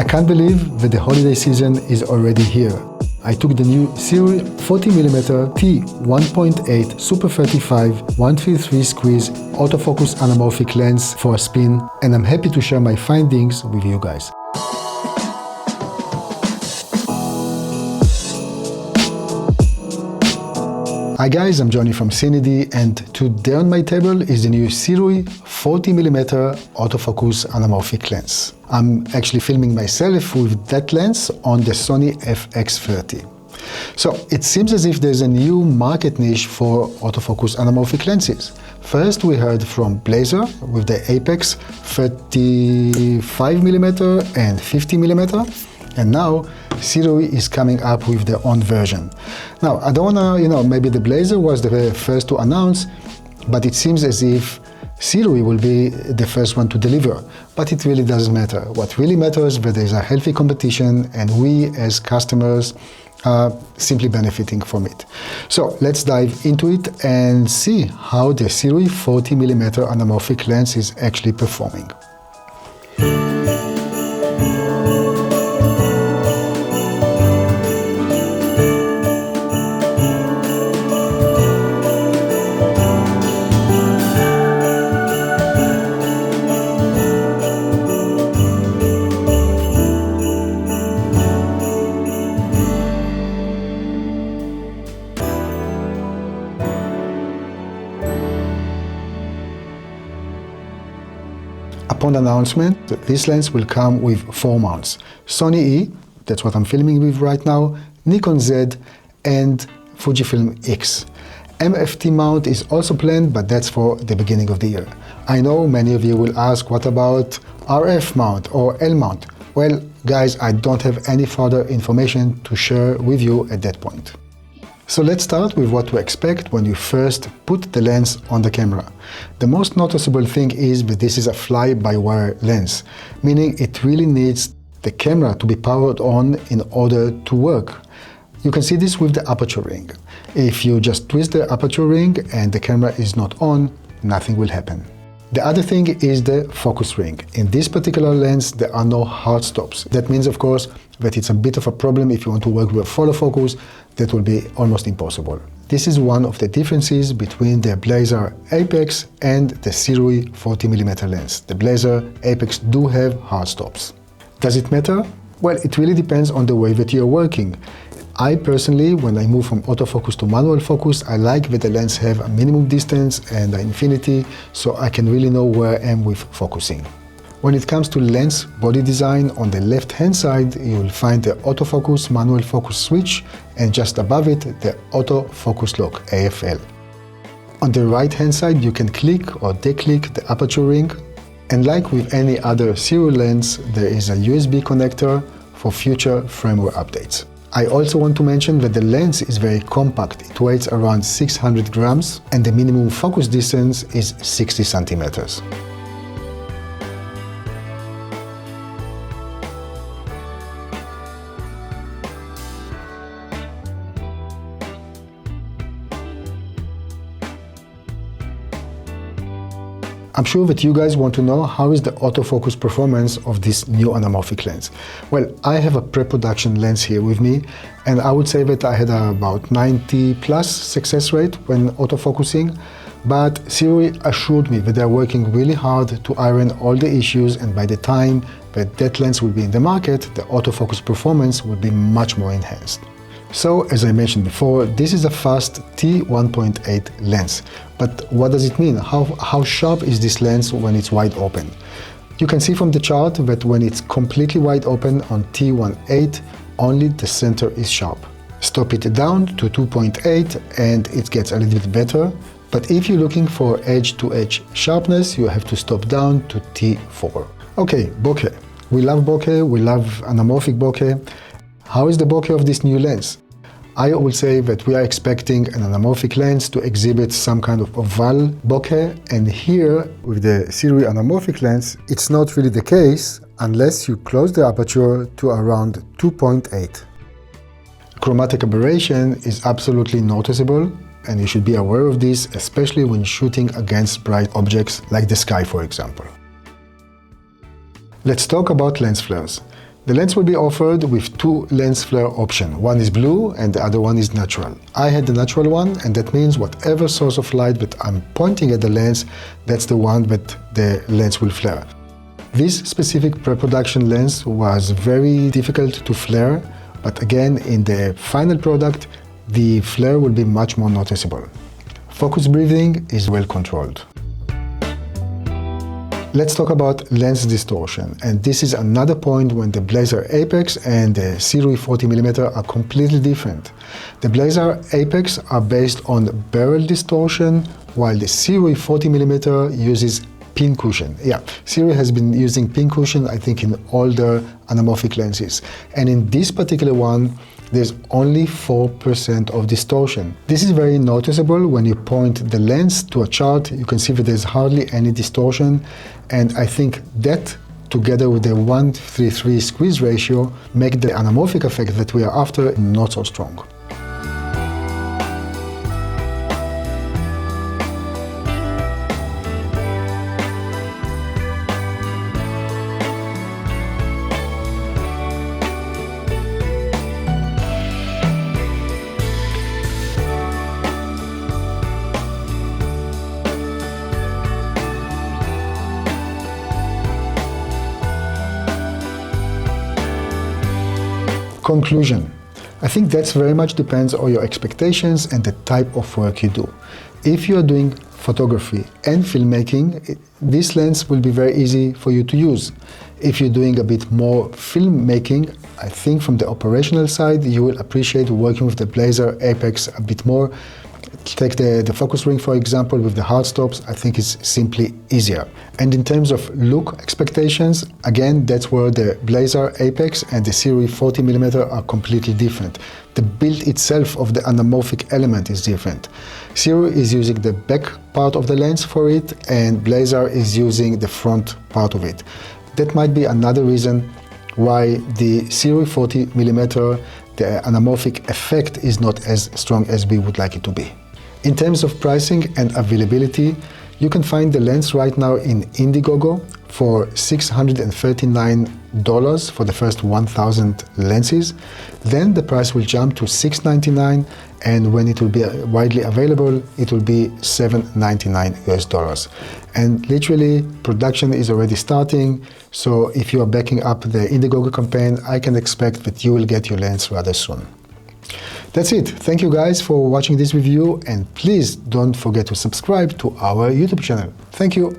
can't believe that the holiday season is already here. I took the new SIRUI 40mm t1.8 Super 35 133 squeeze autofocus anamorphic lens for a spin, and I'm happy to share my findings with you guys. Hi guys, I'm Johnny from CineD, and today on my table is the new SIRUI 40mm autofocus anamorphic lens. I'm actually filming myself with that lens on the Sony FX30. So it seems as if there's a new market niche for autofocus anamorphic lenses. First we heard from Blazer with the Apex 35mm and 50mm. And now SIRUI is coming up with their own version. Now, I don't wanna, maybe the Blazer was the first to announce, but it seems as if SIRUI will be the first one to deliver. But it really doesn't matter. What really matters is that there's a healthy competition and we as customers are simply benefiting from it. So let's dive into it and see how the SIRUI 40mm anamorphic lens is actually performing. Upon announcement, this lens will come with 4 mounts. Sony E, that's what I'm filming with right now, Nikon Z, and Fujifilm X. MFT mount is also planned, but that's for the beginning of the year. I know many of you will ask, what about RF mount or L mount? Well, guys, I don't have any further information to share with you at that point. So let's start with what to expect when you first put the lens on the camera. The most noticeable thing is that this is a fly-by-wire lens, meaning it really needs the camera to be powered on in order to work. You can see this with the aperture ring. If you just twist the aperture ring and the camera is not on, nothing will happen. The other thing is the focus ring. In this particular lens, there are no hard stops. That means, of course, that it's a bit of a problem if you want to work with a follow focus. That will be almost impossible. This is one of the differences between the Blazer Apex and the SIRUI 40mm lens. The Blazer Apex do have hard stops. Does it matter? Well, it really depends on the way that you're working. I personally, when I move from autofocus to manual focus, I like that the lens have a minimum distance and an infinity, so I can really know where I am with focusing. When it comes to lens body design, on the left-hand side, you will find the autofocus manual focus switch, and just above it, the autofocus lock, AFL. On the right-hand side, you can click or declick the aperture ring, and like with any other SIRUI lens, there is a USB connector for future firmware updates. I also want to mention that the lens is very compact. It weighs around 600 grams and the minimum focus distance is 60 centimeters. I'm sure that you guys want to know how is the autofocus performance of this new anamorphic lens. Well, I have a pre-production lens here with me, and I would say that I had about 90+ success rate when autofocusing, but SIRUI assured me that they're working really hard to iron all the issues, and by the time that lens will be in the market, the autofocus performance will be much more enhanced. So, as I mentioned before, this is a fast t1.8 lens. But what does it mean? How sharp is this lens when it's wide open? You can see from the chart that when it's completely wide open on t1.8, only the center is sharp. Stop it down to 2.8 and it gets a little bit better. But if you're looking for edge-to-edge sharpness, you have to stop down to t4. Okay, bokeh. We love bokeh, we love anamorphic bokeh. How is the bokeh of this new lens? I will say that we are expecting an anamorphic lens to exhibit some kind of oval bokeh, and here with the SIRUI anamorphic lens, it's not really the case unless you close the aperture to around 2.8. Chromatic aberration is absolutely noticeable, and you should be aware of this, especially when shooting against bright objects like the sky, for example. Let's talk about lens flares. The lens will be offered with two lens flare options. One is blue and the other one is natural. I had the natural one, and that means whatever source of light that I'm pointing at the lens, that's the one that the lens will flare. This specific pre-production lens was very difficult to flare, but again, in the final product, the flare will be much more noticeable. Focus breathing is well controlled. Let's talk about lens distortion, and this is another point when the Blazer Apex and the SIRUI 40mm are completely different. The Blazer Apex are based on barrel distortion, while the SIRUI 40mm uses pincushion. Yeah, SIRUI has been using pincushion, I think, in all their anamorphic lenses, and in this particular one, there's only 4% of distortion. This is very noticeable when you point the lens to a chart. You can see that there's hardly any distortion, and I think that together with the 1:3:3 squeeze ratio make the anamorphic effect that we are after not so strong. Conclusion. I think that very much depends on your expectations and the type of work you do. If you are doing photography and filmmaking, this lens will be very easy for you to use. If you're doing a bit more filmmaking, I think from the operational side, you will appreciate working with the Blazer Apex a bit more. Take the focus ring, for example, with the hard stops. I think it's simply easier. And in terms of look expectations, again, that's where the Blazer Apex and the SIRUI 40mm are completely different. The build itself of the anamorphic element is different. SIRUI is using the back part of the lens for it, and Blazer is using the front part of it. That might be another reason why the SIRUI 40mm, the anamorphic effect is not as strong as we would like it to be. In terms of pricing and availability, you can find the lens right now in Indiegogo for $639 for the first 1,000 lenses. Then the price will jump to $699, and when it will be widely available, it will be $799 US. And literally, production is already starting, so if you are backing up the Indiegogo campaign, I can expect that you will get your lens rather soon. That's it. Thank you guys for watching this review, and please don't forget to subscribe to our YouTube channel. Thank you.